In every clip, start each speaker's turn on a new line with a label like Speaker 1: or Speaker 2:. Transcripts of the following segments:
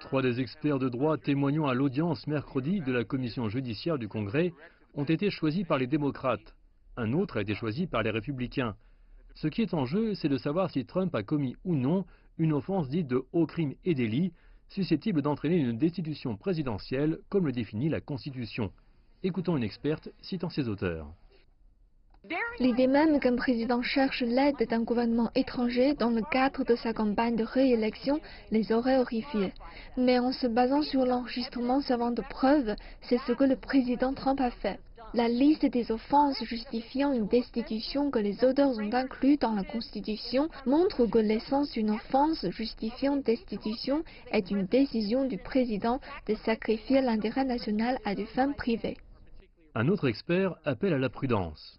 Speaker 1: Trois des experts de droit témoignant à l'audience mercredi de la commission judiciaire du Congrès ont été choisis par les démocrates. Un autre a été choisi par les républicains. Ce qui est en jeu, c'est de savoir si Trump a commis ou non une offense dite de haut crime et délit, susceptible d'entraîner une destitution présidentielle, comme le définit la Constitution. Écoutons une experte citant ses auteurs.
Speaker 2: L'idée même qu'un président cherche l'aide d'un gouvernement étranger dans le cadre de sa campagne de réélection les aurait horrifiés. Mais en se basant sur l'enregistrement servant de preuve, c'est ce que le président Trump a fait. La liste des offenses justifiant une destitution que les auteurs ont inclus dans la Constitution montre que l'essence d'une offense justifiant destitution est une décision du président de sacrifier l'intérêt national à des fins privées.
Speaker 1: Un autre expert appelle à la prudence.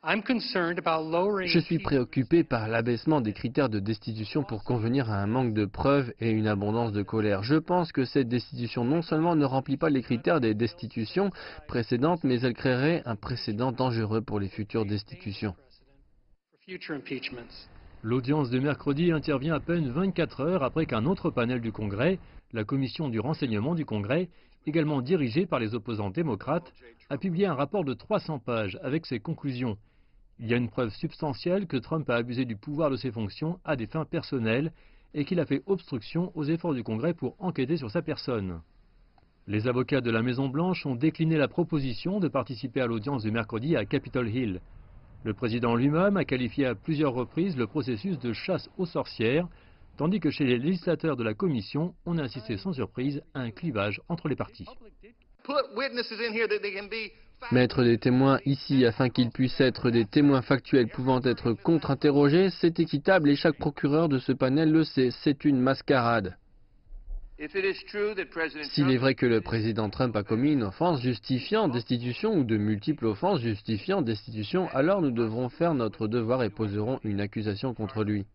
Speaker 3: Je suis préoccupé par l'abaissement des critères de destitution pour convenir à un manque de preuves et une abondance de colère. Je pense que cette destitution non seulement ne remplit pas les critères des destitutions précédentes, mais elle créerait un précédent dangereux pour les futures destitutions.
Speaker 1: L'audience de mercredi intervient à peine 24 heures après qu'un autre panel du Congrès, la Commission du renseignement du Congrès, également dirigée par les opposants démocrates, a publié un rapport de 300 pages avec ses conclusions. Il y a une preuve substantielle que Trump a abusé du pouvoir de ses fonctions à des fins personnelles et qu'il a fait obstruction aux efforts du Congrès pour enquêter sur sa personne. Les avocats de la Maison-Blanche ont décliné la proposition de participer à l'audience du mercredi à Capitol Hill. Le président lui-même a qualifié à plusieurs reprises le processus de chasse aux sorcières, tandis que chez les législateurs de la Commission, on a assisté sans surprise à un clivage entre les partis.
Speaker 3: Mettre des témoins ici afin qu'ils puissent être des témoins factuels pouvant être contre-interrogés, c'est équitable et chaque procureur de ce panel le sait, c'est une mascarade. S'il est vrai que le président Trump a commis une offense justifiant destitution ou de multiples offenses justifiant destitution, alors nous devrons faire notre devoir et poserons une accusation contre lui.